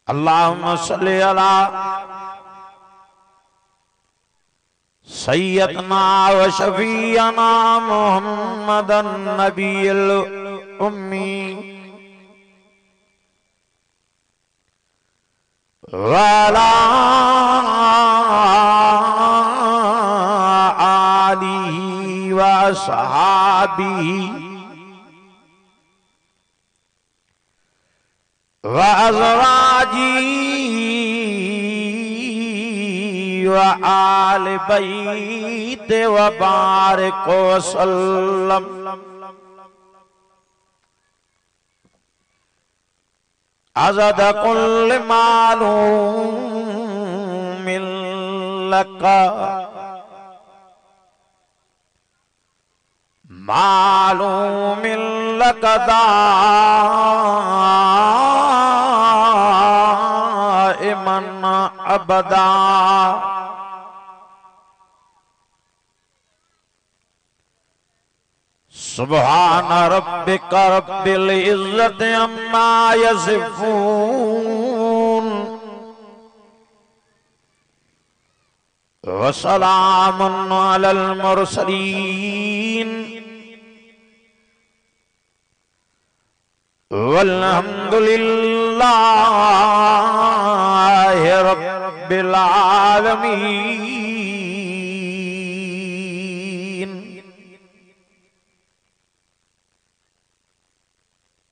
अल्लाहुम्मा सल्ली अला सय्यदना व शफीअना मुहम्मदन नबियल उम्मी व अला आलिहि व अस्हाबिहि व अज़वाजी व आल बैत व बारिक वसल्लम। अज़द कुल्ल मालूमिन लका मालूमिन लका दाइमन अबदा। सुब्हान रब्बिका रब्बिल इज्जति अम्मा यसिफून व सलामुन अलल मुरसलीन वल्हम्दुलिल्लाहि रब्बिल आलमीन।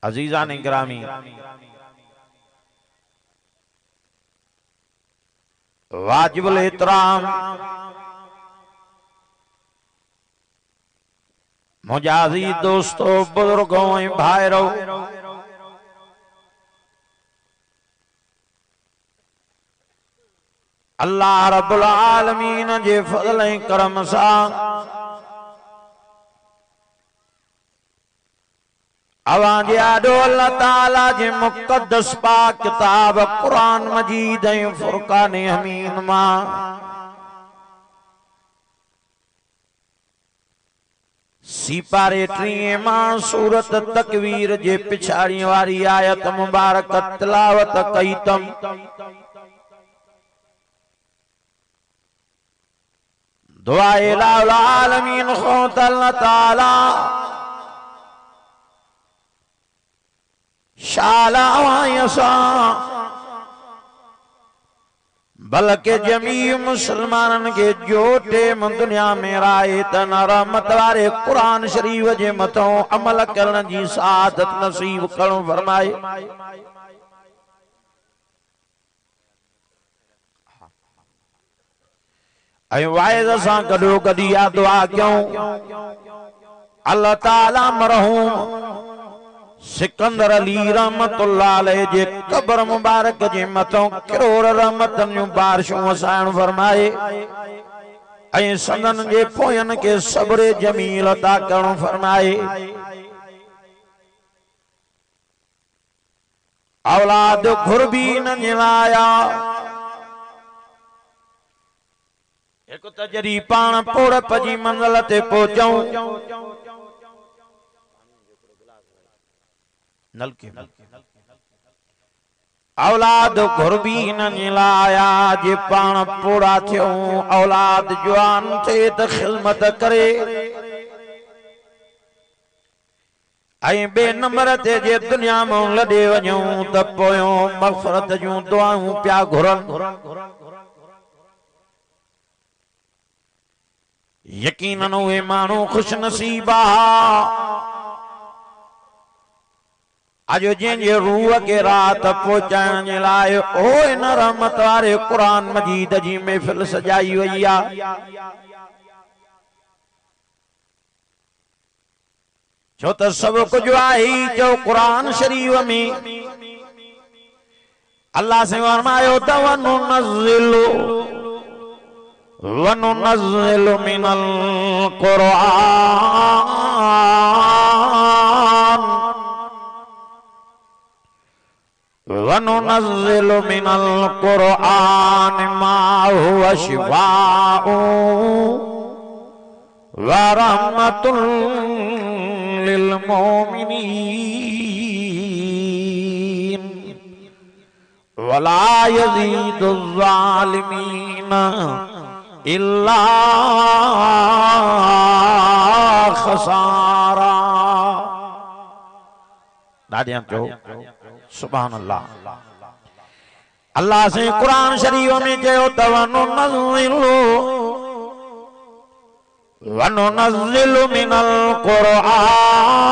अजीजान इकरामी, वाजिबुल एहतराम मुजाजी दोस्तों, बुजुर्गों, भाइरों, अल्लाह रब्बुल आलमीन जे फज़ल ऐं करम सां अवां जे आॾो अल्लाह ताला जे मुक़द्दस पाक किताब क़ुरान मजीद ऐं फ़ुरक़ान हमीद मां सीपारे 30 मां सूरत तकवीर जे पिछाड़ी वारी आयत मुबारक तिलावत कई तम। दुआ इलाहुल आलमीन खो त अल्लाह ताला शाला बल्कि जमी मुसलमानन के जोटे दुनिया में राय तन रहमत वारे कुरान शरीफ जे मथों अमल करण जी सादत नसीब करो फरमाए। वाइद सां गॾो गॾु इहा दुआ कयूं, अल्लाह ताला मरहूम सिकंदर अली रहमतुल्लाह अलैह जे कब्र मुबारक जे मथों करोड़ रहमतन जूं बारिशूं वसाइण फरमाए ऐं संदन जे पोयन के सब्र जमील अता करण फरमाए। औलाद घुरबी न लाया एक तजरी पाण पोड़ पजी मंज़िल ते पहुचऊं। नलके औलाद घुरबी न लाया जे पाण पोड़ा थियूं। औलाद जवान थे त खिदमत करे ऐं बे नंबर ते जे दुनिया में लॾे वञूं त पोयों मग़फ़िरत जूं दुआऊं पिया घुरनि। यकीनन उहे माण्हू खुश नसीब अजो जंहिंजे रूह के रात पहुचाइण जे लाइ ओ इन रहमत वारे क़ुरान मजीद जी महफ़िल सजाई वई आ। छो त सब कुछ आहे जो कुरान शरीफ में अल्लाह से फरमायो त वनुनज़्ज़िलु मिनल क़ुरआन वनुनज़्ज़िलु मिनल क़ुरआन मा हुवा शिफ़ाउन व रहमतुल लिल मोमिनीन व वला यज़ीदुज़्ज़ालिमीन इल्ला खसारा। दादियां चो सुभान अल्लाह। अल्लाह से कुरान शरीफ में चयो त वनुनज़्ज़िलु मिनल क़ुरआन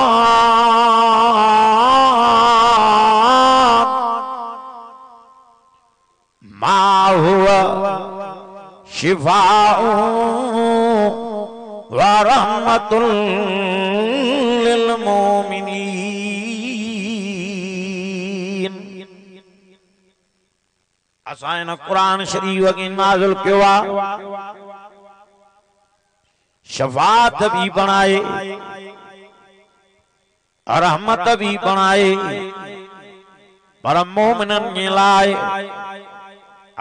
मा हुवा शिफ़ाउ व रहमतुल लिल मोमिनीन। असां इन कुरान शरीफ खे नाज़िल कयो आहे शफात भी बनाए, रहमत भी बनाए, पर मोमिनन जे लाइ।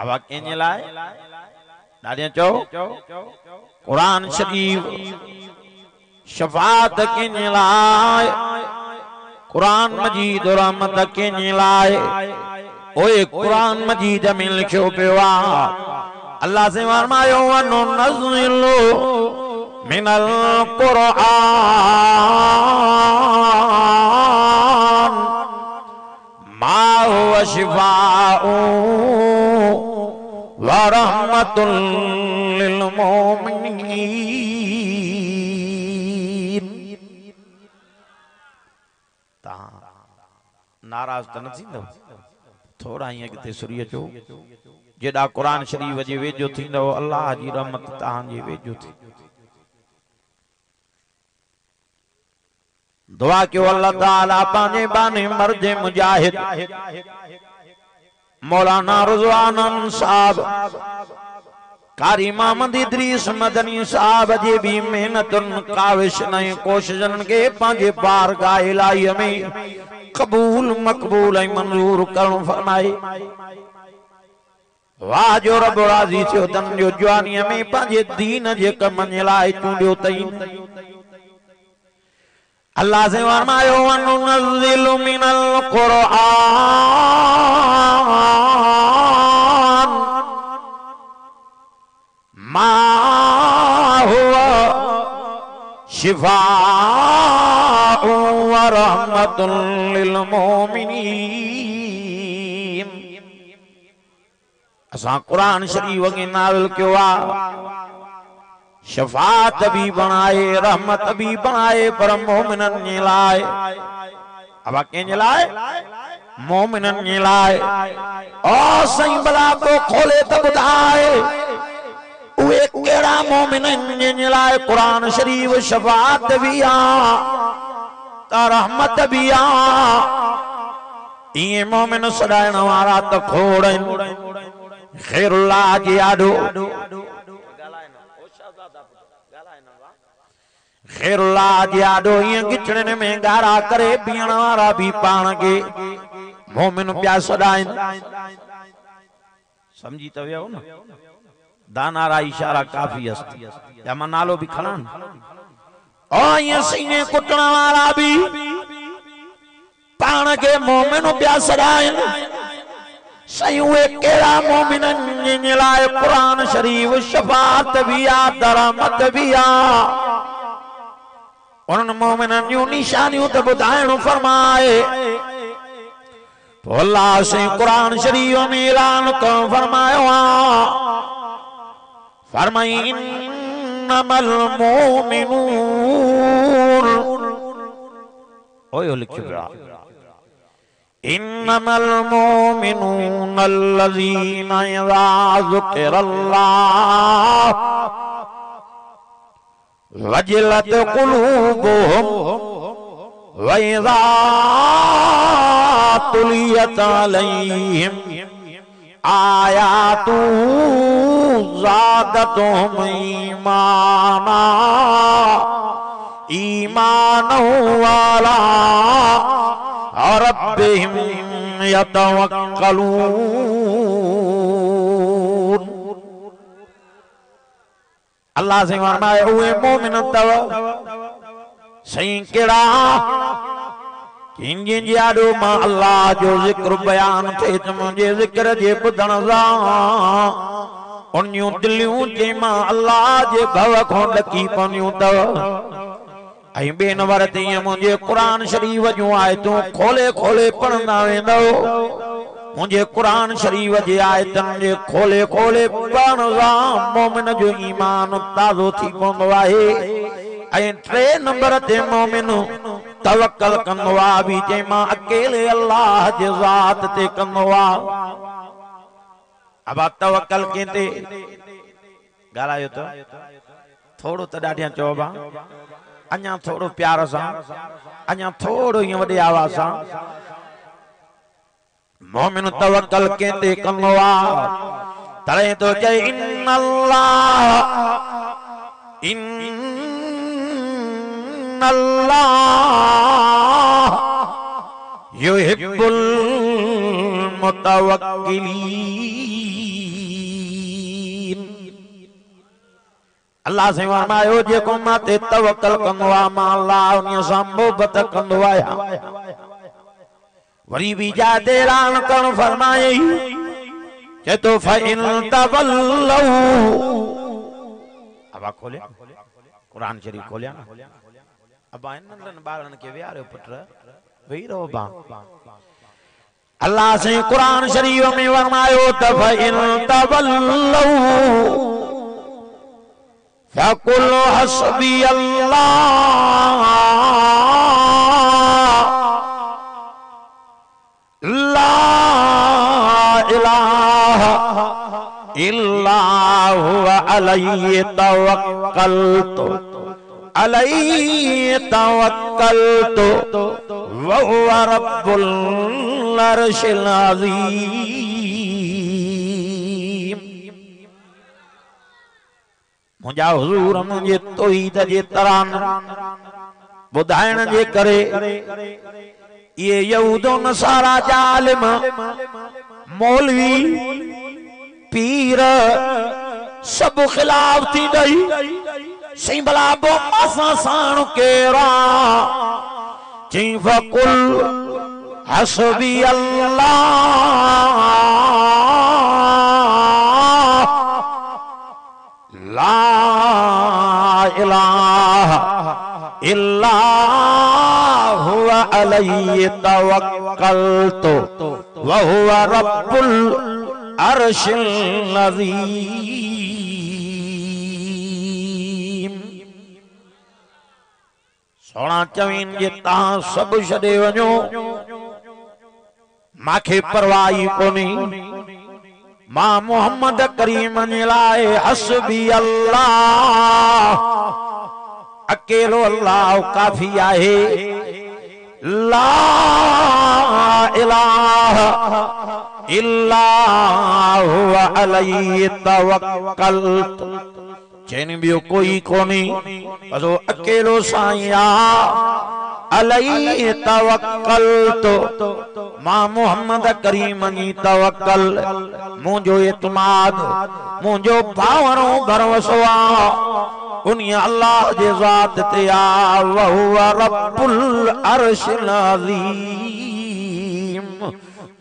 अब कंहिंजे लाइ? ॾाढे चओ कुरान शरीफ शफात कंहिंजे लाइ, कुरान मजीद रहमत कंहिंजे लाइ? ओए कुरान मजीद में लिखियो पियो आहे अल्लाह से फरमायो वनुनज़्ज़िलु मिनल क़ुरआन मा हुवा शिफ़ाउ व रहमतुल लिल मोमिनीन। नाराज त न थींदव? थोड़ा ही किथे सुरीअ चो जेड़ा कुरान शरीफ जे वेझो थींदव अल्लाह जी रहमत तहां जे वेझो थी। दुआ कयो अल्लाह ताला पांजे बाने मर्द मुजाहिद मौलाना रिज़वान साहब कारी मोहम्मद इदरीस मदनी साहब जे भी मेहनतुन काविश ने कोशिशन के पांजे बारगाह इलाही में कबूल मकबूल ऐं मंजूर करण फरमाए। वाह जो रब राज़ी थियो तन जो जवानी में पांजे दीन जे कम जे लाइ चूंडियो तई। अल्लाह से फरमायो वनुनज़्ज़िलु मिनल क़ुरआन मा हुवा शिफ़ाउ व रहमतुल लिल मोमिनीन। असां कुरान शरीफ के नाज़िल कयो आहे शफात भी बनाए, रहमत भी बनाए, पर मोमिनन जे लाइ। अब कंहिंजे लाइ? मोमिनन जे लाइ। ओ सही भला को खोले त ॿुधाए उहे कहिड़ा मोमिनन जे लाइ कुरान शरीफ शफात भी आ त रहमत भी आ। इहे मोमिन सॾाइण वारा त खोड़ आहिनि। ख़ैरुल्लाह जे आॾो ख़ैरुल्लाह जे आॾो ईअं गिचड़नि में गारा करे बीहण वारा भी पाण खे मोमिन पिया सॾाइनि। समझी त वियो न? दानारा इशारा काफ़ी अस्ति या मां नालो भी खणा ओ ईअं सीने कुटण वारा भी पाण खे मोमिन पिया सॾाइनि। सही उहे कहिड़ा मोमिनन जे लाइ कुरान शरीफ शफात भी आ, रहमत भी आ। उन्हनि मोमिनन जूं निशानियूं त ॿुधाइण फरमाए। अल्लाह से कुरान शरीफ में ऐलान करण फरमायो आहे फरमाई इन्नमल मोमिनून ओयो लिखियो वियो आहे इन्नमल मोमिनून अल्लज़ीना इज़ा ज़ुकिरल्लाह वजलत कुलूबुहुम व इज़ा तुलियत अलैहिम आयातु ज़ादतुहुम ईमाना ईमाना वाला रब्बिहिम यतवक्कलून। अल्लाह से फरमाए उहे मोमिन तव सही केड़ा किंजी जियाडो मां अल्लाह जो जिक्र बयान थे मुझे जिक्र जे बुधण सां उन्यूं दिलियूं जे मां अल्लाह जे भव खो ॾकी पवंदियूं तव। ऐं ॿिए नंबर ते मुझे कुरान शरीफ जूं आयतूं खोले खोले पढ़ंदा वेंदव। मुझे कुरान शरीफ जे आयतन जे खोले खोले पढ़ण सां मोमिन जो ईमान ताज़ो थी पवंदो आहे। ऐं टे नंबर ते मोमिन तवक्कल कंदो आहे बि जंहिंमां अकेले अल्लाह जे ज़ात ते कंदो आहे। अब तवक्कल कंहिंते ॻाल्हायो त थोरो त ॾाढियां चओबा अञा थोरो प्यार सां अञा थोरो ईअं वॾे आवाज़ सां मोमिन तवक्कल कंहिंते कंदो आहे तॾहिं तो चए इन्नल्लाह युहिब्बुल मुतवक्किलीन। अल्लाह से फरमायो जेको मां ते तवक्कल कंदो आहे मां अल्लाह उन सां मोहबत कंदो आहियां। वरी भी जाते ऐलान करण फरमाए के तो फइन तवल्लू अब खोले कुरान शरीफ खोलिया ना अब नंढन बारन के वियारो पुत्र वही रहो बा। अल्लाह से कुरान शरीफ में फरमायो त फइन तवल्लू फकुल हस्बी अल्लाह ला इलाहा इल्ला हुवा अलैहि तवक्कलतु व हुवा रब्बुल अर्शिल अज़ीम। मुंहिंजा हुज़ूर मुंहिंजे तौहीद जे तरान ॿुधाइण जे करे ये यहूदो नसारा जा आलिम मौलवी पीर सब खिलाफ थी गई सही भला बो असां साण केरा चई फकुल हस्बी अल्लाह ला इलाहा इल्ला हुवा अलैहि तवक्कलतु व हुवा रब्बुल अर्शिल अज़ीम। सोना चवीन जे तहां सब छॾे वञो माखे परवाह कोन्हे मां मोहम्मद करीम जे लाइ हस्बी अल्लाह अकेलो अल्लाह काफी आहे। ला इलाहा इल्ला हुवा अलैहि तवक्कलतु चैन बियो कोई कोनी बस अकेलो साईं आ अलैहि तवक्कलतु मां मोहम्मद करीम जी तवक्कल मुंहिंजो एतमाद मुंहिंजो भावरो भरोसो आ उन्हीं अल्लाह जे ज़ात ते आ व हुवा रब्बुल अर्शिल अज़ीम।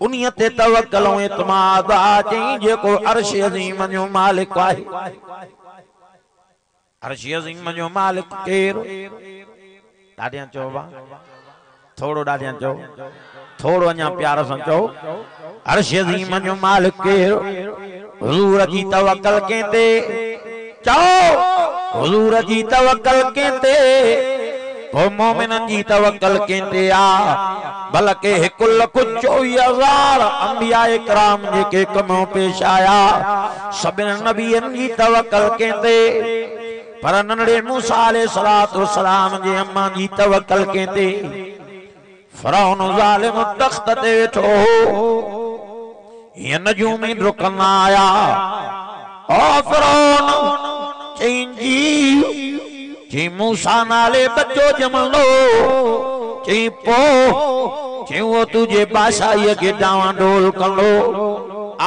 उन्हीं ते तवक्कल ऐं एतमाद आ चई जेको अर्श अज़ीम जो मालिक आहे। अर्श अज़ीम जो मालिक केर ॾाढियां चओ बा थोरो ॾाढियां चओ थोरो अञा प्यार सां चओ अर्श अज़ीम जो मालिक केर हुज़ूर जी तवक्कल कंहिंते चओ हुज़ूर जी तवक्कल कंहिंते ओ मोमिनन जी तवक्कल कंहिंते आ बल्कि 1,24,000 अंबिया इकराम जेके कमों पेश आया सभिनी नबियन जी तवक्कल कंहिंते पर नंढड़े मूसा अलैहिस्सलातु वस्सलाम जे अम्मा जी तवक्कल कंहिंते फ़िरौन ज़ालिम तख़्त ते वेठो ये नजूमी रुकना आया ओ फ़िरौन चई मूसा नाले बच्चो जमलो चई पो चई वो तुझे बादशाही के डावाडोल कंदो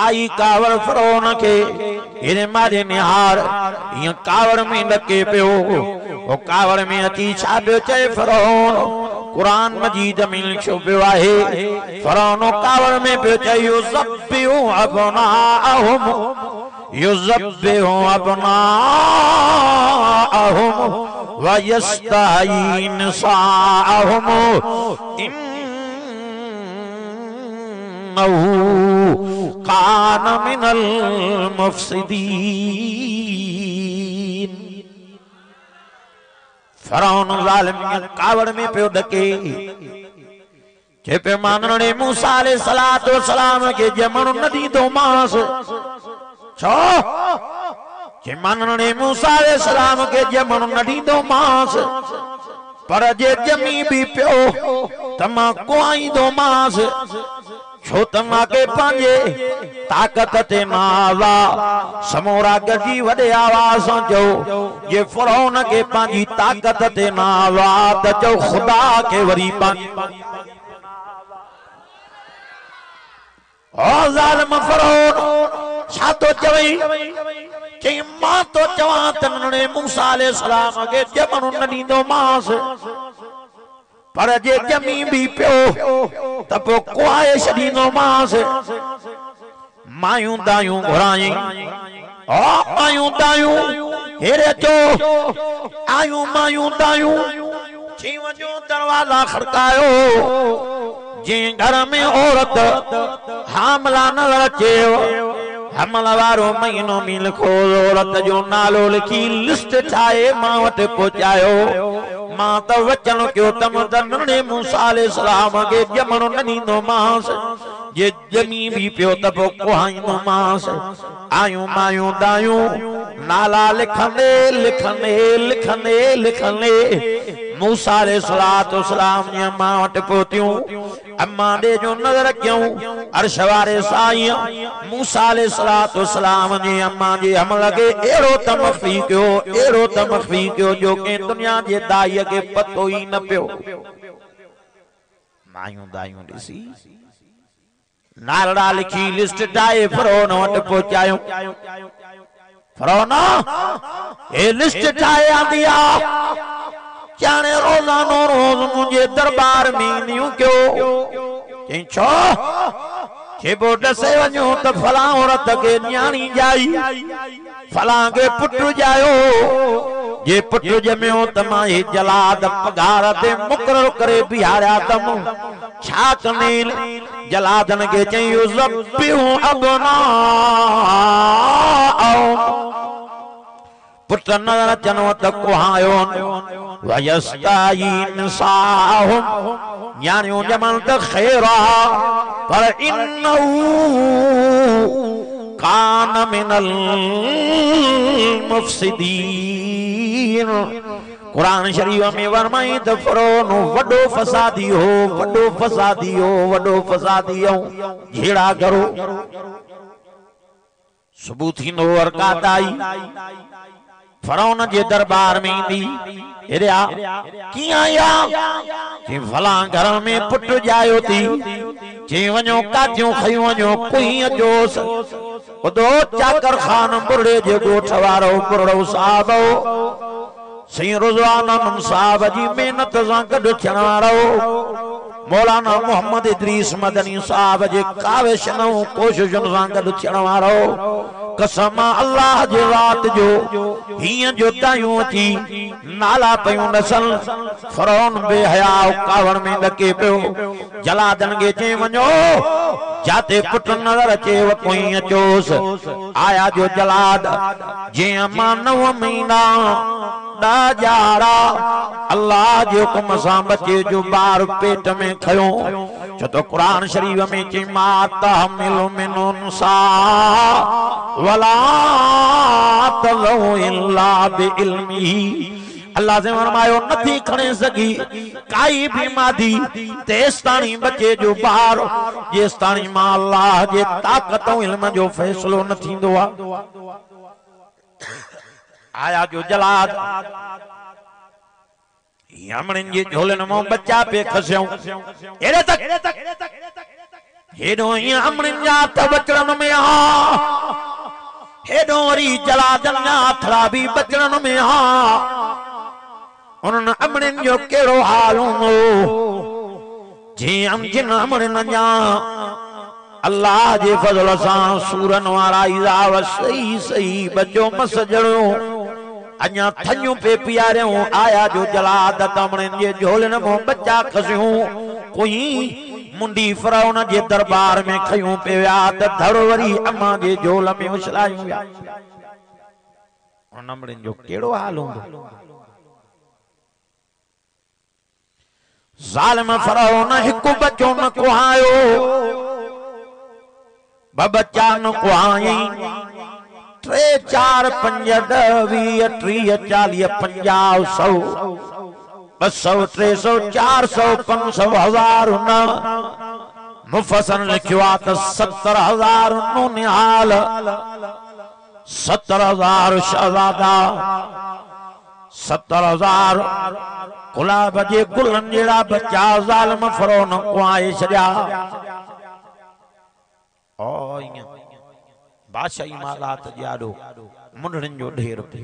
आई कावड़ फ़िरौन के इने मारे निहार ये कावड़ में लके पियो ओ कावड़ में अची छा पियो चए फ़िरौन कुरान मजीद में लिखो पियो आहे फ़िरौन कावड़ में पियो चए युज़ब्बिहु अबनाअहुम व यस्तहयी निसाअहुम इन्नहु कान मिनल मुफ़्सिदीन। फ़िरौन ज़ालिम कावड़ में पियो डके जे पे मानने मूसा अलैहिस्सलातु वस्सलाम के जमण न दींदो मांस छो जे मानने मूसा अलैहिस्सलाम के जमण न दींदो मांस पर जे जमी भी पियो तमा कुआईंदो मांस छो तमा के पांजे ताकत ते नावा समोरा गजी वडे आवाज जो ये फ़िरौन के पांजी ताकत ते नावा त जो खुदा के वरी पांजी ओ ज़ालिम फ़िरौन छा तो चवई कि मां तो चवा तने मूसा अलैहिस्सलाम के जमण न दींदो मांस पर जे जमी भी पियो त पो कुआए छडींदो मांस। मायूं दायूं घुराई ओ मायूं दायूं हेरे चो आयूं मायूं दायूं छी वञो दरवाजा खड़कायो जे घर में औरत हामला न अचे हमला वारो महीनो में लिखो औरत जो नालो लिखी लिस्ट ठाहे मां वटि पहुचायो मां त वचन कयो तम तने मूसा अलैहिस्सलाम के जमण न दींदो मांस जे जमी भी पियो त पो कुहाईंदो मांस। आयूं मायूं दायूं नाला लिखंदे लिखंदे लिखंदे लिखंदे मूसा अलैहिस्सलातु वस्सलाम जी अम्मा वटि पहुतियूं। अम्मा दे जो नज़र कयूं अर्श वारे साईं मूसा अलैहिस्सलातु वस्सलाम जी अम्मा जी हमल के एड़ो त मख़फ़ी कयो जो के दुनिया जे दाईअ के पतो ही न पियो। मायूं दायूं ॾिसी नालड़ा लिखी लिस्ट ठाहे फ़िरौन वटि पहुचायूं। फ़िरौन हे लिस्ट ठाहे आंदी आ चाणे रोज़ानो रोज़ मुझे दरबार में ईंदियूं कयो चई छो जे पो ॾसे वञो त फलां औरत के न्याणी जाई फलां के पुटु जायो जे पुटु ॼमियो त मां हे जलाद पघार ते मुक़रर करे बिहारिया तम छा कने जलादन के चई युज़ब्बिहु अबनाअहुम पुट नज़र अचनो त कुहायो व यस्तहयी निसाअहुम न्याणियूं ॼमण त ख़ैर आ पर इन्नहु कान मिनल मुफ़्सिदीन। कुरान शरीफ में वरमाई त फ़िरौन वडो फसादी हो झेड़ा करो सुबह थींदो औरकात आई फ़िरौन जे दरबार में ईंदी हेरिया कीअं आया जे फलां घर में पुट जायो थी जे वञो काथियूं खयूं वञो कुईं जोस उदो चाकर खान बुरड़े जे ॻोठ वारो बुरड़ो साहब सईं रुज़वान साहब जी मेहनत सां गॾु थियण वारो मौलाना मोहम्मद इदरीस मदनी साहब जे काविश नऊं कोशिशुनि सां गॾु थियण वारो कसम अल्लाह जे रात जो हिय जो तायूं अची नाला पयूं नसल फ़िरौन बेहया कावड़ में डके पियो जलादन के चई वञो जाते पुट नज़र अचे कोई अचोस आया जो जलाद जे अम्मा 9 महीना जाड़ा अल्लाह जे हुक्म सां बचे जो बार पेट में खयो छो तो कुरान शरीफ में चई मा तहमिलु मिन उनसा वला तज़उ इल्ला बिइल्मिही। अल्लाह से फरमायो नथी खणे सकी काई भी मादी तेस्तानी बचे जो बार जेस्तानी मां अल्लाह जे ताकत और इल्म जो फैसलो न थींदो आ। आया जो जलाद यमन जे झोलन में बच्चा पे खस्यूं एरे तक हेडो यमन जा त बचड़न में आ हेडो वरी जलादन जा थड़ा भी बचड़न में आ उन अमड़न जो केड़ो हाल हूंदो जी हम जिन अमड़ न जा अल्लाह जे फज़ल सां सूरन वारा इज़ाव सही सही बचो मस जड़ो अञा थन्यू पे पियारियों आया जो जलाद तमड़न जे झोलन मो बच्चा खसियूं कोई मुंडी फरौन जे दरबार में खयूं पे विया त धड़ वरी अम्मा जे झोल में उछलायूं विया उन अमड़न जो केड़ो हाल हूंदो ज़ालिम फरौन हिकु बच्चो न कुहायो बच्चा न कुहाई 3 4 5 10 20 30 40 50 100 200 300 400 500 1000 न मुफस्सिर लिखियो आ त 70,000 नो निहाल 70,000 शहजादा 70,000 गुलाब जे गुलन जेड़ा बच्चा ज़ालिम फरौन कुआए छड़िया ओ इया बादशाही मालात जाडो मुंडन जो ढेर पे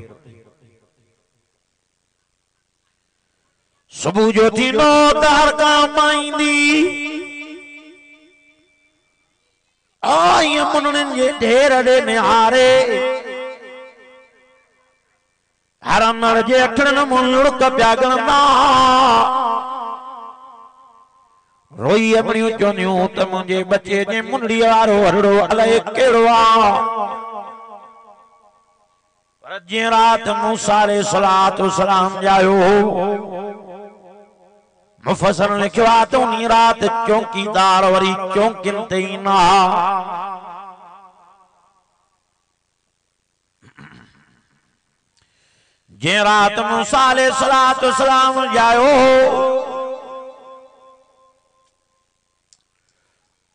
सुबह जो थी नो दहर का माईंदी आय मुंडन जे ढेर दे निहारे हरमर जे अठन मुल्क प्यागन ना रोई अपनी चोनियो त मुझे बच्चे जे मुंडी वारो हरड़ो अलाए केड़ो आ पर जे रात मूसा अलैहि सलातो सलाम जायो मुफस्सिर लिखियो आ त उनी रात चौकीदार वरी चौकिन ते ना जे रात मूसा अलैहि सलातो सलाम जायो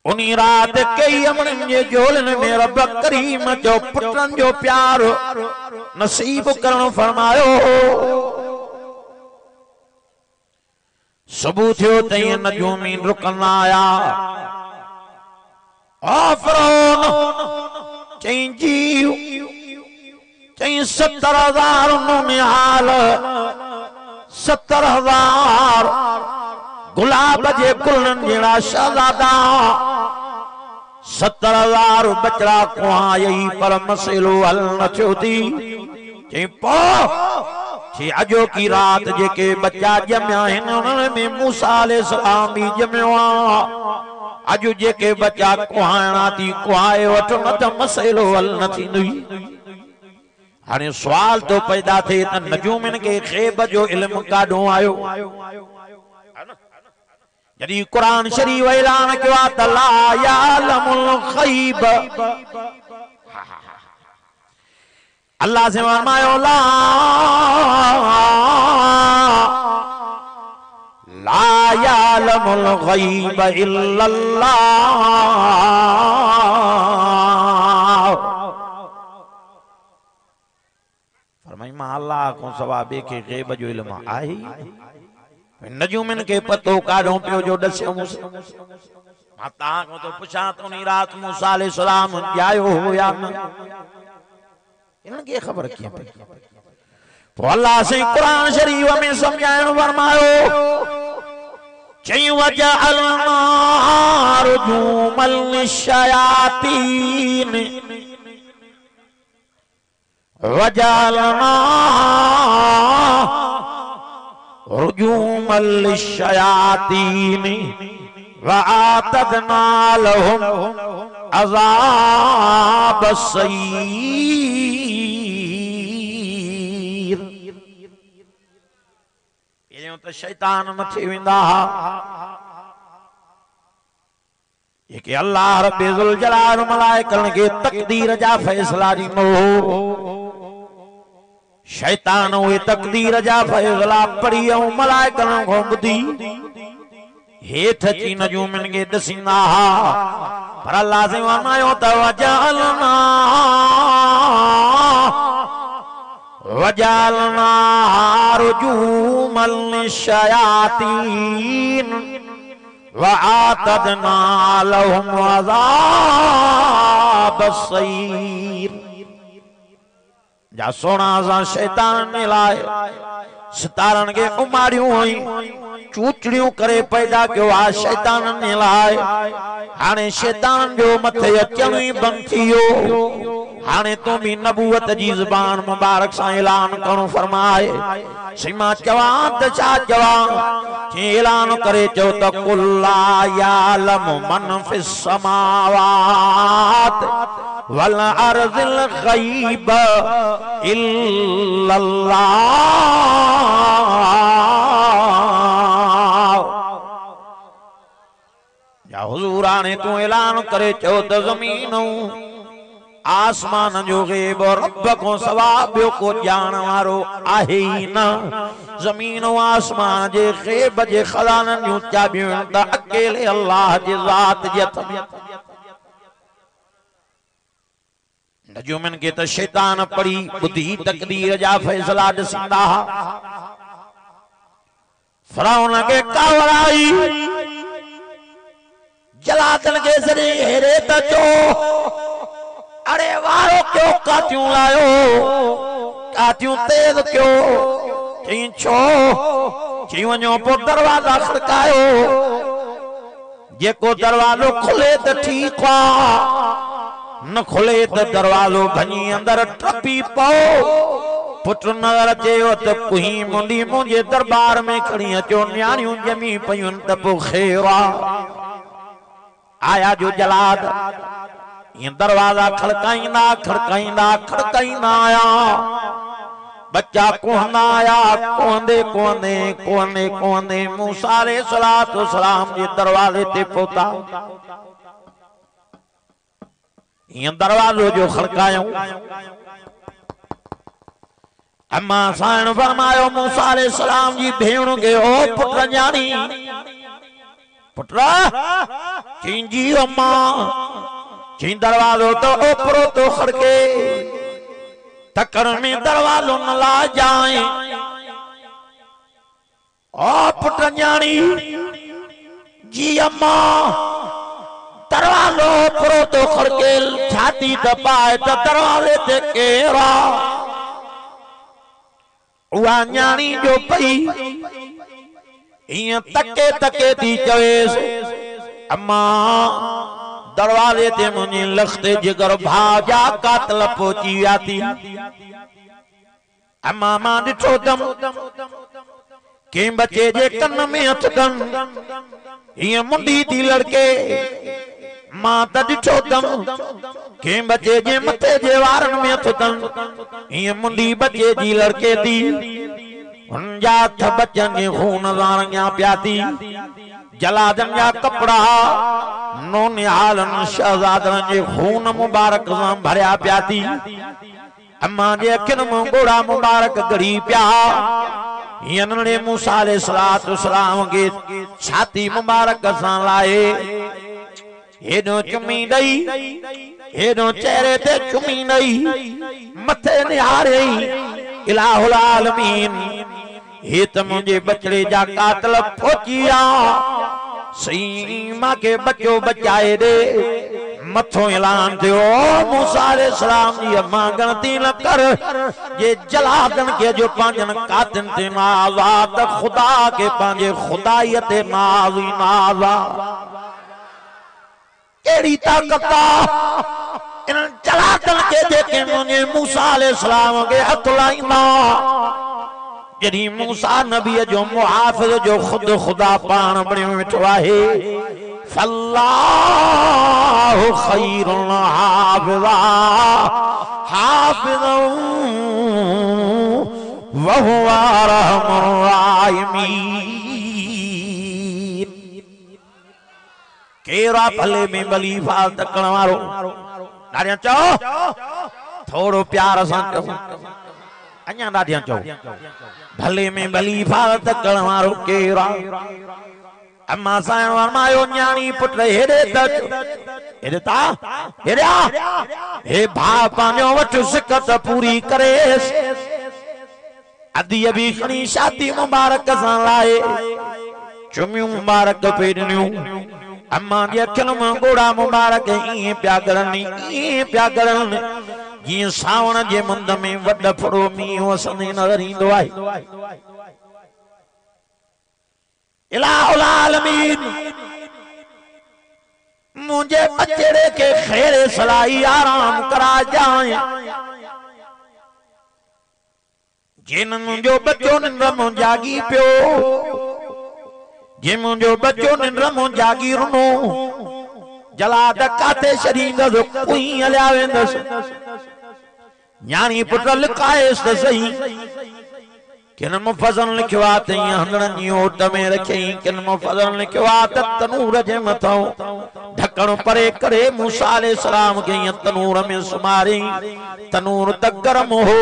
उनी रात कई अमड़न जे झोलन में रब करीम जो पुटन जो प्यार नसीब करण फरमायो सुबह थियो तई नजूमी रुकन आया फरौन चई जीव चई 70,000 नो निहाल 70,000 गुलाब जे गुलन जेड़ा शहजादा 70,000 बचड़ा कुआई पर मसलो हल न थियो थी चई पो ची अजो की रात जेके बच्चा जमया हिन उन में मूसा अलैहि सलाम भी जमयो आ अजो जेके बच्चा कुहाणा थी कुहाए वठ न त मसलो हल न थींदी हाने सवाल तो पैदा थे त नजूमन के ग़ैब जो इल्म काडो आयो जदी कुरान शरीफ ऐलान किया त ला यालमुल ग़ैब अल्लाह से फरमायो ला यालमुल ग़ैब इल्लल्लाह फरमाई मां अल्लाह को सवा बे के ग़ैब जो इल्म आहे नजूमन के पतो काढो पियो जो दस्यो मां तां को तो पुछा तो नी रात मूसा अलैहि सलाम जायो हो या न इनन के खबर किया पे तो अल्लाह से कुरान शरीफ में समझाएन फरमायो चई वजअलना रुजुमल लिशयातीन वजअलना रुजुमल लिशयातीन वआतदना लहुम अज़ाब सईर ये तो शैतान मथे विंदा ये कि अल्लाह रब्बे ज़ुल जलाल मलाइकन के तकदीर जा फैसला ॾींदो शैतान वे तकदीर जा फैसला पढ़ी ऐं मलाइकन खां ॿुधी हेठ अची नजूमन के दसींदा पर अल्लाह से फरमायो त वजअलना रुजुमल लिशयातीन वआतदना लहुम अज़ाब सईर जा सोना सा शैतान मिलाए सितारन के उमारियों हुई चूचड़ियों करे पैदा क्यों आ शैतान ने लाए हाने शैतान जो मथे अचण ही बंद थियो हाने तो भी नबूवत जी ज़बान मुबारक से ऐलान करो फरमाए सीमा जवान त छा जवान ऐलान करे चो त कुल्ला यालम मन फिस समावात वल अर्ज़िल गैब इल्लल्लाह। या हुजूर ने तू ऐलान करे चो त ज़मीनों आसमान जो गैब रब को सवा बियो को जान वारो आहे ही ना जमीनो आसमान जे गैब जे खजानन जो चाबियों त अकेले अल्लाह जी जात जे नजुमन के त शैतान पड़ी बुद्धि तकदीर जा फैसला दसिंदा फिरौन के कावराई जलातन के सरे हेरे त चो अरे वारो क्यों कातियों लायो कातियों तेज क्यों चीं छो चीं वञो पो दरवाजा खड़कायो जेको दरवाजो खुले तो ठीक आ न खुले तो दरवाजो भञी अंदर टपी पो पुट नजर अचेव तो कुही मुंडी मुंहिंजे दरबार में खड़ी अचो न्याणियूं ॼमी पयूं त पोइ ख़ैर आया जो जलाद ये दरवाजा खड़काइंदा खड़काइंदा खड़काइंदा आया बच्चा कोहंदा आया कोहंदे कोहंदे कोहंदे कोहंदे मूसा अलैहिस्सलातु सलाम जे दरवाजे ते पहुता ये दरवाजो जो खड़कायो अम्मा साण फरमायो मूसा अलैहिस्सलाम जी भेण के ओ पुत्र न्याणी पुत्रा चींजी अम्मा चीं दरवाजो तो ओपरो तो खड़के तकर में दरवाजो न ला जाए ओ पुत्र न्याणी जी अम्मा दरवाजो ओपरो तो खड़के छाती दबाए तो दरवाजे ते केरा उहा न्याणी जो पई इं तके तके थी चवेस अम्मा दरवाजे ते मुझे लखते जिगर भाजा कातल पहुंची विया थी अम्मा मां ॾिठो दम के बच्चे जे कन में हथ दम हीअं मुंडी थी लड़के मां त ॾिठो दम के बच्चे जे मथे जे वारन में हथ दम हीअं मुंडी बच्चे जी लड़के थी उनजा हथ बच्चन जे खून ज़ारंगिया पिया थी जलादन जा कपड़ा नौनिहालन शहजादन जे खून मुबारक सां भरिया पिया थी अम्मा जे अखियुनि में गोड़ा मुबारक गड़ी पिया हीअं नंढे मूसा अलैहिस्सलातु सलाम खे छाती मुबारक सां लाहे हेॾो चुमी ॾई हेॾो चेहरे ते चुमी ॾई मथे निहारियई इलाहुल आलमीन हे त मुझे बचड़े जा कातल पहुचिया सीमा के बच्चो बचाए दे मथो ऐलान थियो मूसा अलैहिस्सलाम जी अम्मा गणती न कर ये जलादन के जो पांजन कातिन ते नाज़ा त खुदा के पांजे खुदाई ते नाज़ी नाज़ा केड़ी ताकत इन जलादन के जेके मुझे मूसा अलैहिस्सलाम के हथ लाइंदा जड़ी मूसा नबी जो मुहाफिज जो खुद खुदा पान बणियो वेठो आहे फल्लाहु खैरुन हाफिज़ा हाफिज़न व हुवा रहमुर राहिमीन केरा भले में भली फाल तकण वारो ॾाढिया चओ थोड़ो प्यार सां चओ अञा ॾाढिया चओ भले में भली फाल तकण वारो केरा अम्मा साईं फरमायो न्याणी पुट हेॾे त हेॾे ता हेॾे आ हे भाउ पंहिंजो वठ सिकत पूरी करे अदी बि खणी शादी मुबारक सां लाए चुमियूं मुबारक पेरनियूं अम्मा जे अखियुनि में गोड़ा मुबारक ईअं पिया करनि जीअं सावण जे मुंद में वॾ फुड़ो मींहुं वसंदे नज़र ईंदो आहे इलाहुल आलमीन मुझे बचड़े के खेरे सलाई आराम करा जाए। जिन मुझो बच्चो निंद्र मो जागी पियो, जे मुझो बच्चो निंद्र मो जागी रुनो, जलाद काते शरीर जो कुई हलिया वेंदस। न्याणी पुट लिकायस त सही, किन मुफज़ल लिखियो आ त हंदड़न जी ओट में रखई, किन मुफज़ल लिखियो आ त तनूर जे मथां ढकण परे करे मूसा अलैहिस्सलाम के तनूर में सुमारी। तनूर त गरम हो,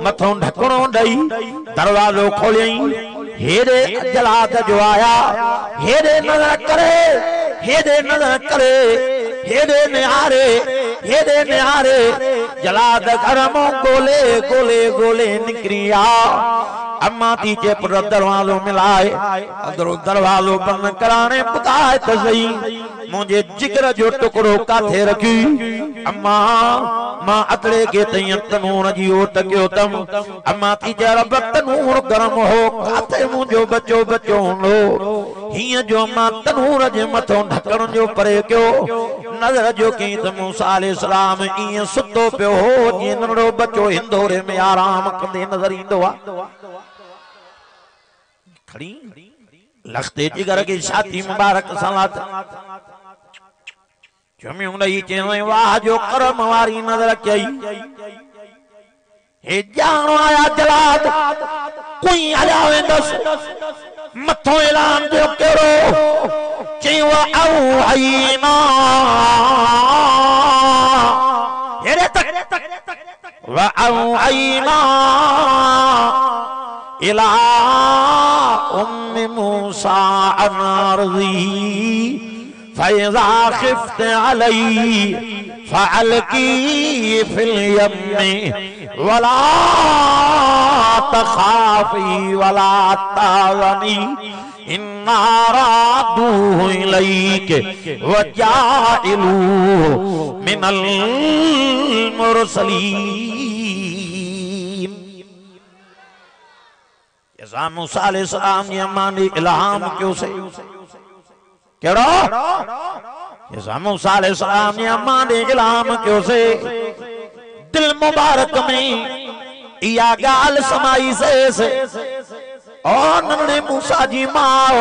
मथां ढकणो ॾई दरवाजो खोलियई। हेरे जलाद जो आया, हेरे नजर करे, हेरे नजर करे, हेरे निहारे, हेरे निहारे। जलाद गरमो गोले गोले गोले निकरिया। अम्मा थी चे पुट दरवाजो मिलाए, अदरो दरवाजो बंद कराने बुधाए त सही मुझे जिगर जो टुकड़ो काथे रखी। अम्मा मां अतड़े के तई तनूर जी ओट कयो तम। अम्मा थी चे रब तनूर गरम हो, काथे मुझो बच्चो बच्चो हो। हिय जो मां तनूर जे मथों ढकण जो परे कयो। नजर जो कई त मूसा अलैहिस्सलाम इं सुतो पियो हो जीअं नंढड़ो बच्चो हिंदोरे में आराम कंदे नजर ईंदो आ। खड़ी लखते जिगर की छाती मुबारक सलात चमियूं ॾई चई वाह जो करम वारी नजर कई। हे जानो आया जलाद कोई हलिया वेंदस। मथो ऐलान जो कहिड़ो चई वा औ हईना हेरे तक वा औ हईना इला उम्मी मूसा अनारजी फैज़ा खिफ्त अलई फअल्की फिल यम्मी वला तखाफी वला ताज़नी इन्ना रादूहु इलैक वजाइलूहु मिनल मुरसलीन। मूसा अलैहिस्सलाम ने अम्मा ने इल्हाम क्यों से केड़ो मूसा अलैहिस्सलाम ने अम्मा ने इल्हाम क्यों से दिल मुबारक में या गाल समाई से और नन्हे मूसा जी मां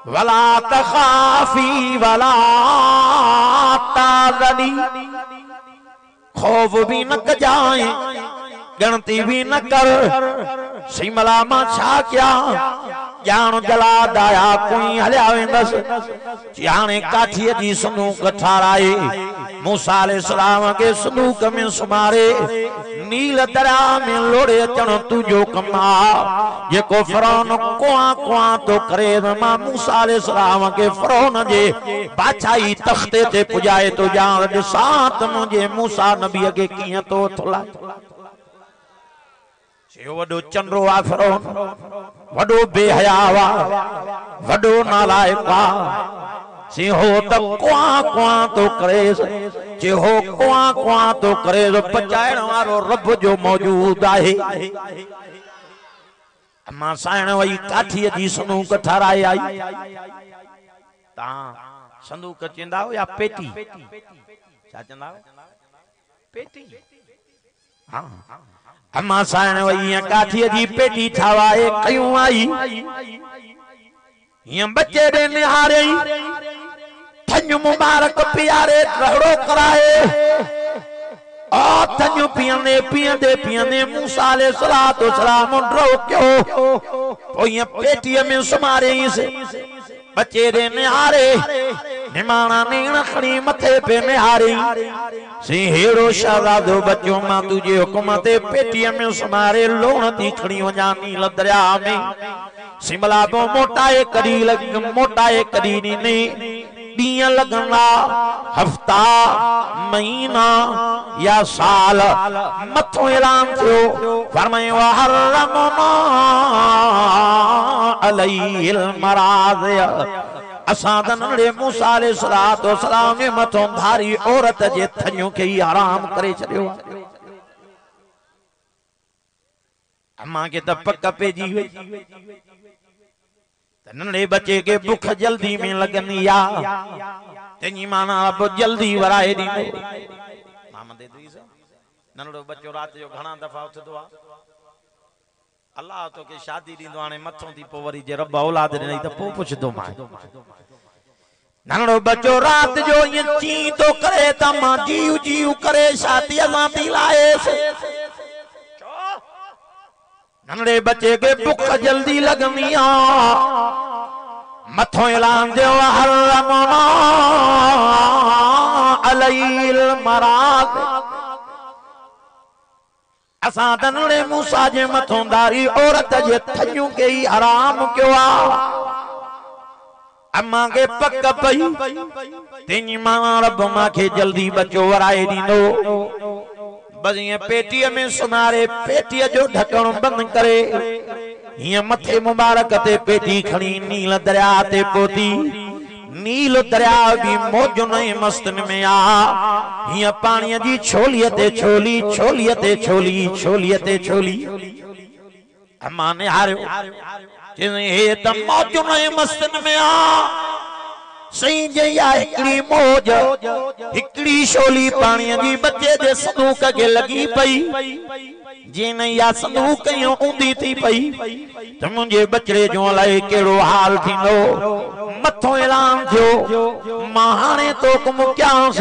वला तखाफी वला ताज़नी खौफ भी न कजाए गणती भी न कर। सिमला मां छा क्या जान जलाद आया कोई हलिया वेंदस। हाणे काठीअ जी संदूक ठाराए मूसा अलैहिस्सलाम के संदूक में सुमारे नील दरिया में लोड़े अचण तुंहिंजो कमु आहे। जेको फ़िरौन कुआ कुआ तो करे मां मूसा अलैहिस्सलाम के फ़िरौन जे बादशाही तख़्ते ते पुॼाए तो ॼाण ॾिसां त मुंहिंजे मूसा नबीअ खे कीअं तो थुलाए। वडो चंद्रो आ फ़िरौन, वडो बेहया वा, वडो नालायक आ। सी हो त कुआ कुआ तो करे, जे हो कुआ कुआ तो करे बचाइण वारो रब जो मौजूद आहे। अम्मा साइण वई काठीअ जी संदूक ठाराए आई। तव्हां संदूक चवंदा हो या पेटी? छा चवंदा हो? पेटी। हाँ अम्मा साइण वई काठीअ जी पेटी ठावाए कयूं आई। हीअं बच्चे ॾे निहारे थञ मुबारक पीआरे रहड़ो कराए और थञ पीअंदे पीअंदे पीअंदे मूसा अलैहिस्सलाम ड्रो कयो। पोइ हीअं पेटीअ में सुमारियईंसि। बच्चे ॾे निहारे निमाणा नीण खणी मथे पे निहारी। सी हेड़ो शहज़ादो बच्चो मां तुझे हुकुम ते पेटीअ में सुमारे लोण थी खणी वञा नील दरिया में। सिमला बो मोटाए कड़ी ॾिनी ॾींहं लॻंदा हफ़्ता महीना या साल। मथो ऐलान थियो फरमायो हरमना अलैहिल मराज़िय। असां त नंढे मूसा अलैहिस्सलाम जे मथों धारी औरत जे थञो खे ई आराम करे छॾियो। अम्मा खे त पक पइजी वई। नंढे बच्चे के भूख जल्दी में लगनी या तेजी माना अब जल्दी वराए दी मोहम्मद इदरीस नंढो बच्चो रात जो घणा दफा उथदो आ अल्लाह तो के शादी दींदो हाने मथों थी पो वरी जे रब औलाद ॾिनई त पो पुछदो मां नंढो बच्चो रात जो ये ची तो करे त मां जीव जीव करे शादी मां थी लाएस नंढे बच्चे के भूख जल्दी लगनी आ मथों ऐलान दो हरमना अलैल मराद असा तनड़े मूसा जे मथों दारी औरत जे थजू के ही हराम क्यों आ अम्मा के पक पई तेनी मां रब मां के जल्दी बच्चो वराए दींदो बस ये पेटीअ में सुनारे पेटीअ जो ढकण बंद करे ये मथे मुबारक ते पेटी खणी नील दरिया ते पोती नील दरिया भी मौजुन मस्तन में आ ये पानी जी छोलिय ते छोली छोलिय ते छोली छोलिय ते छोली अम्मा ने हारो हे त मौजुन मस्तन में आ सही जया हिकड़ी मौज हिकड़ी छोली पानी जी बच्चे दे संदूक के लगी पई जी नहीं या संदूक यूं ऊंधी थी पई त मुझे बचड़े जो अलाए केड़ो हाल थींदो मथों ऐलान थियो मां हाणे तो कुम क्यांस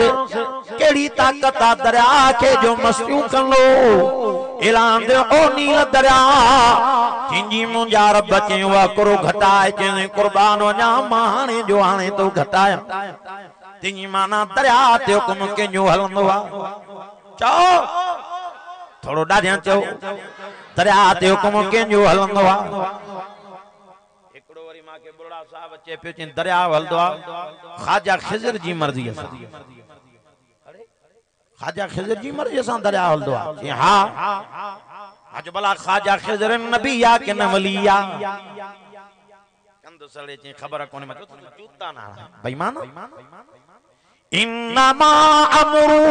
केड़ी ताकत आ दरिया के जो मस्तियों कंदो ऐलान दे ओ नील दरिया जिंजी मुंजा रब चयो वा करो घटाए चने कुर्बान वञा मां हाणे जो हाणे तो घटाया तिनी माना दरिया ते हुकुम केजो हलंदो आ चओ थोड़ो डाढिया चओ दरिया ते हुकुम केजो हलंदो आ एकड़ो वरी मां के बुढ़ा साहब अचे पियो चन दरिया हलंदो आ ख्वाजा खिजर जी मर्जी असा ख्वाजा खिजर जी मर्जी असा दरिया हलंदो आ हां आज भला ख्वाजा खिजर नबी या के न वलिया कंद सड़े चे खबर कोने मत चूता ना बेईमान इन्नमा अमरू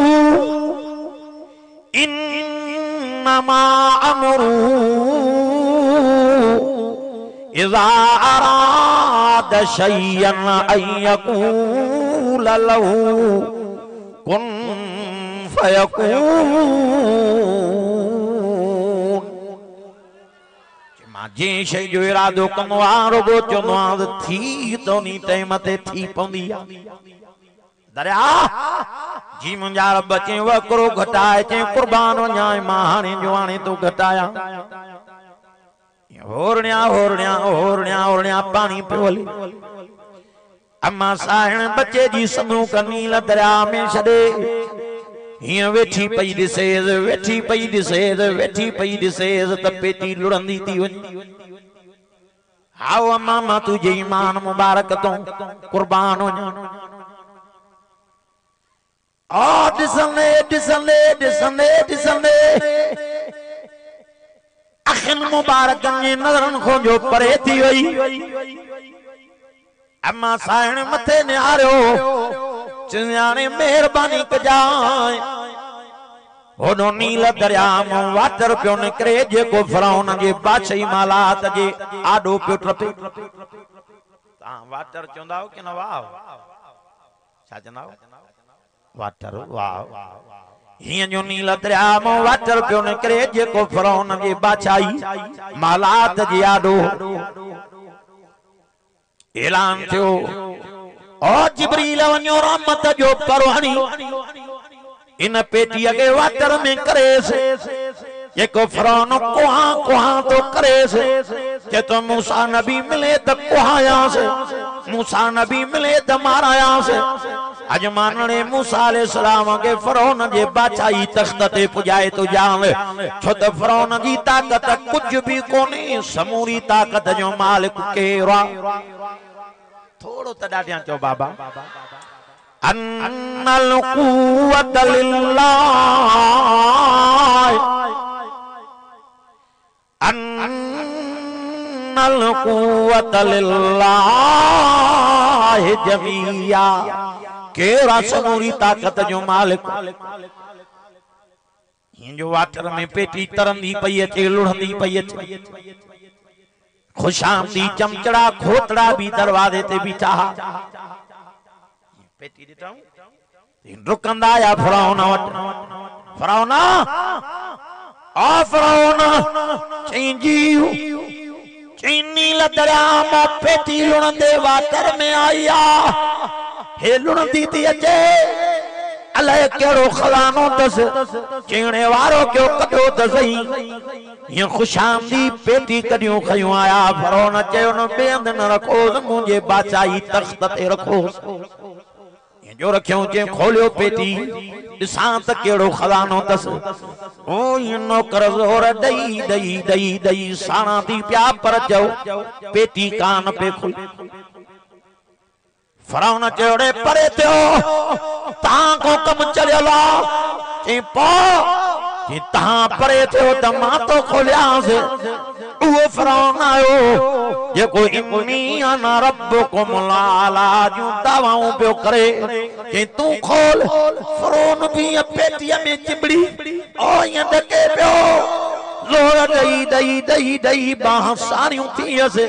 इज़ा अराद शय्यन अन यक़ूल लहू कुन फयकून जे शय जो इरादो कंदो आ रुगो चवंदो आ थी तो नी टाइम ते थी पवंदी आ दरिया जी मुंजा रब चे व करो घटाए चे कुर्बान वञा मां हाणे जो हाणे तो घटाया होरण्या होरण्या होरण्या होरण्या पानी पियो हले अम्मा साहिण बच्चे जी संदूक नील दरिया में छॾे हिय वेठी पई दिसेज वेठी पई दिसेज वेठी पई दिसेज त पेटी लुड़ंदी थी वञे हाओ अम्मा मां तुझे ईमान मुबारक तो कुर्बान वञा आ दिसने दिसने दिसने दिसने अखिन मुबारक ने नजरन खो जो परे थी वई अम्मा साइण मथे ने आरो चिन्याने मेहरबानी कजाए ओडो नील दरिया में वाटर पियो निकरे जेको फराउन जे बादशाही मालात जे आडो पियो ट्रपे ता वाटर चंदाओ कि न वाह छा चंदाओ वाटर वाह हिय जो नील दरिया में वाटर पियो निकरे जेको फराउन जे बादशाही मालात जे आडो ऐलान थियो ओ जिब्रील वञो रहमत जो परवानी इन पेटी के वाटर में करेस जेको फरौन कोहा कोहा तो करेस के तो मूसा नबी मिले त कोहायास मूसा नबी मिले त मारायास अज मानने मूसा अलैहि सलाम के फरौन जे बादशाही तख्त ते पुजाए तो जान छो त फरौन जी ताकत कुछ भी कोने समूरी ताकत जो मालिक केरा थोड़ो त डाटिया चो बाबा अन्नल कुव्वत लिल्लाह अन्नल कुव्वत लिल्लाह जमिया केरा समूरी ताकत जो मालिक जो वाटर में पेटी तरंदी पई अचे लुढ़ंदी पई अचे खुशामदी चमचड़ा खोतड़ा भी दरवाजे ते बीठा पेटी ॾिठऊं रुकंदा आया फिरौन वटि फिरौन आ फिरौन चईं जी चीनी लदरिया मां पेटी लुणंदे वाटर में आई आ हे लुणंदी थी अचे अलाए कहिड़ो खज़ानो अथसि चीणे वारो कयो कढो त सही हीअं खुशामदी पेटी कढियूं खयूं आया फिरौन चयो न ॿिए हंधि न रखोसि मुंहिंजे बादशाही तख़्त ते रखोसि जो रखियो जे खोलियो पेटी ॾिसां त कहिड़ो खज़ानो अथसि ओ नौकर ज़ोर ॾई ॾई ॾई ॾई साणा थी पिया पर चओ पेटी कान पे खुल फिरौन चयो रे परे थियो तव्हां को कमु चलियल आहे चई पोइ तव्हां परे थियो त मां तो खोलियांसि उहो फिरौन आयो जेको इन्नी अना रब्बुकुम लाला जूं दावाऊं पियो करे चई तूं खोल फिरौन भी पेटीअ में चिबड़ी ओ ईअं ढके पियो ज़ोर ॾई ॾई ॾई ॾई बाह सारियूं थियसि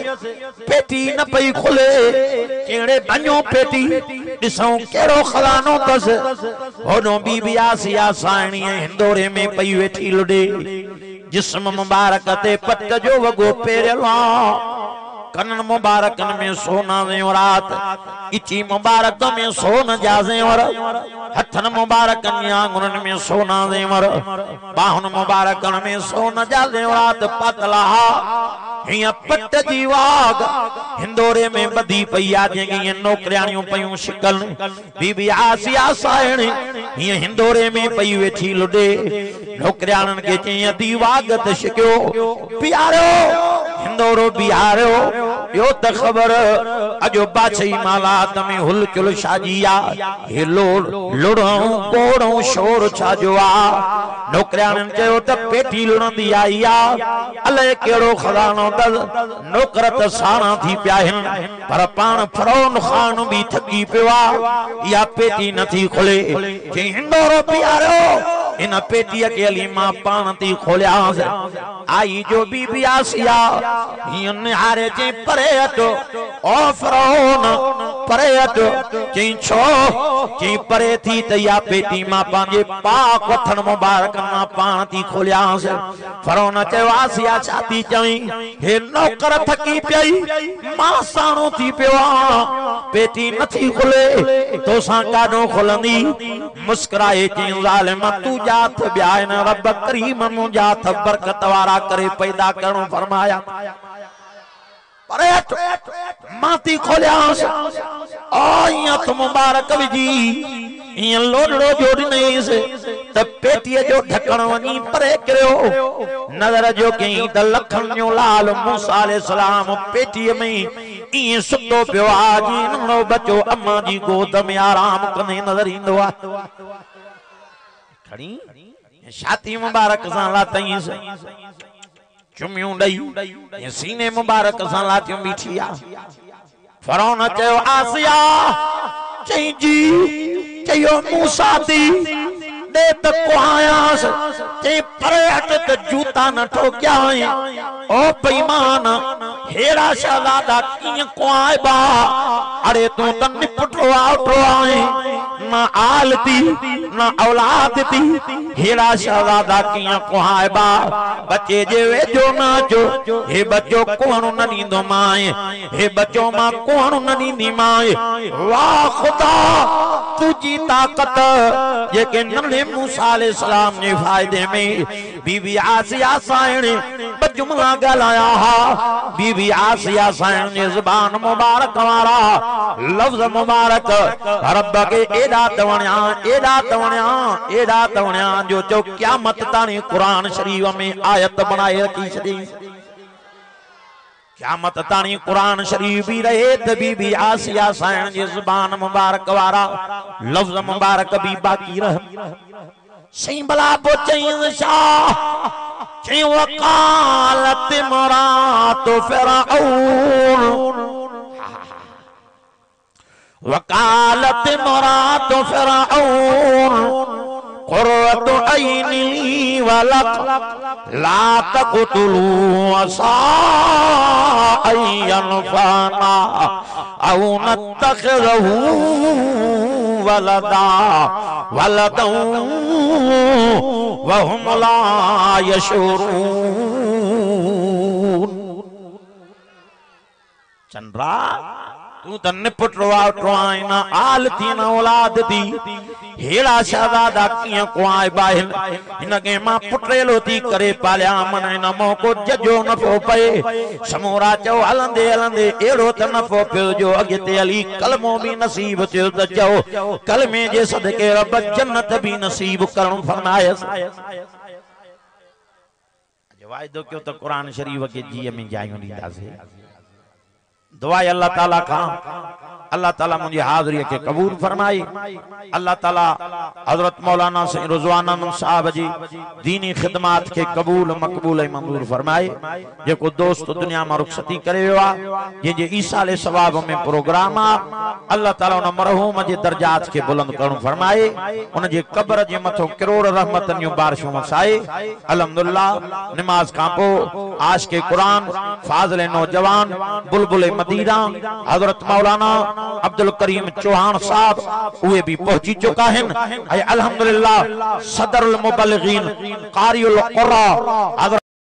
पेटी न पई खुले कहिड़े बञो पेटी ॾिसूं कहिड़ो खज़ानो अथसि होॾो बीबी आसिया साइणी हिंदोरे में पई वेठी लुॾे जिस्म मुबारक ते पट जो वॻो पेरियल आहे कनन मुबारकन में सोना ज़ेवरात इची मुबारक में सोन जा ज़ेवर हथन मुबारकन या आंगुरन में सोना ज़ेवर बाहुन मुबारकन में सोन जा ज़ेवरात पतला हिया पट जी वाग हिंदोरे में बधी पई आ जेकी नौकरियाणियूं पयूं शिकल बीबी आसिया साइणी हिया हिंदोरे में पई वेठी लुॾे नौकरियाणन के चई अधी वाग त शिकियो बिहारो हिंदोरो बिहारो यो त खबर अजो बादशाही मालात में हुलचुल छाजिया हे लुड़ऊं कोड़ऊं शोर छाजो आ नौकरियाणन चयो त पेटी लुणंदी आई आ अलाए कहिड़ो खज़ानो नौकर त साणा थी पिया आहिनि पर पाण फिरौन खान भी थकी पियो आहे इहा पेटी नथी खुले चई हिंदोरो बिहारो इन पेटीअ खे हली मां पाण थी खोलियांसि आई जो बीबी आसिया हीअं निहारे चई परे हटो ओ फिरौन परे हटो चई छो चई परे थी त इहा पेटी मां पंहिंजे पाक वठण मुबारक मां पाण थी खोलियांसि फिरौन चयो आसिया छा थी चई हे नौकर थकी पई मां साणो थी पियो आहियां पेटी नथी खुले तोसां काॾो खुलंदी मुस्कुराए चई ज़ालिम तू जात ॿिया आहिनि रब करीम मुंहिंजा हथ बरकत वारा करे पैदा करणो फरमाया परे हट मां थी खोलियांसि हथ मुबारक विझी ईअं लोॾड़ो जोड़ींदईसि त पेटीअ जो ढकण वञी परे करियो नज़र जो कई त लखनि जो लाल मूसा अलैहिस्सलाम पेटीअ में ईअं सुतो पियो आहे जीअं नंढो बच्चो अम्मा जी गोद में आराम कंदे नज़र ईंदो आहे खणी छाती मुबारक सां लाथईंसि चुमियूं ॾई सीने मुबारक सां लाथियूं बीठी आहे फिरौन चयो आसिया चई जी चयो मूसा थी दे त कुहायांसि चई परे हट त जूता न ठोकिया ओ बेईमान हेड़ा शहज़ादा कीअं कुहाइबा अरे तूं त निपटो आउटो आहीं न आल थी न औलाद थी हेड़ा शहज़ादा कीअं कुहाइबा बच्चे जे वेझो न अचो हे बच्चो कुहण न ॾींदो माए हे बच्चो मां कुहण न ॾींदी माए वाह ख़ुदा तुझी ताकत जेके नंढे मूसा अलैहिस्सलाम जे फ़ाइदे में बीबी आसिया साइणी ब जुमला ॻाल्हाया हा बीबी आसिया साइण जी ज़ुबान मुबारक वारा लफ़्ज़ मुबारक रब खे एॾा त वणिया जो चो क़यामत ताणी क़ुरान शरीफ में आयत बनाए रखी छॾी क़यामत ताणी क़ुरान शरीफ भी रहे त बीबी आसिया साइण जी ज़ुबान मुबारक वारा लफ़्ज़ मुबारक भी बाक़ी रह सही भला पो चईं छा चईं वक़ालत इमरातु फ़िरऔन वक़ालत इमरातु फ़िरऔन क़ुर्रतु अय्नी वलक ला तक़तुलू असा अयनफाना औ नत्तखिज़हू वलदा वलदन वहुम ला यशऊरून। चंद्रा तू त निपट रोआइना आल थी न औलाद दी हेड़ा शहजादा किया कुआए बाहिन इनके मां पुटरेलो थी करे पालिया मन इन मौको जजो नफो पए समूरा चो हलंदे हलंदे एड़ो त नफो पियो जो अॻिते हली कलमो भी नसीब थियो त चओ कलमे जे सदके रब जन्नत भी नसीब करण फरमायस। वायदो कयो त कुरान शरीफ के जी में जायूं दींदासे। दुआ अल्लाह ताला का अल्लाह ताला मुझे हाज़री के कबूल फरमाए। अल्लाह ताला हजरत मौलाना सईद रिज़वान अहमद साहब जी दीनी खिदमत के कबूल मकबूल मंजूर फरमाए। जेको दोस्त दुनिया में रुखसती करे वियो जे जे ईसाले सवाब में प्रोग्राम अल्लाह ताला उन मरहूम के दर्जात के बुलंद करण फरमाए। उन जे कब्र जे मथो करोड़ रहमतन जो बारिशों वसाए। अल्हम्दुलिल्लाह नमाज का पो आश के कुरान फाज़िल नौजवान बुलबुल मदीना हजरत मौलाना अब्दुल करीम चौहान साहब वे भी पहुंची चुका है। अल्हम्दुलिल्लाह सदरुल मुबल्लिगीन कारिउल कुर्रा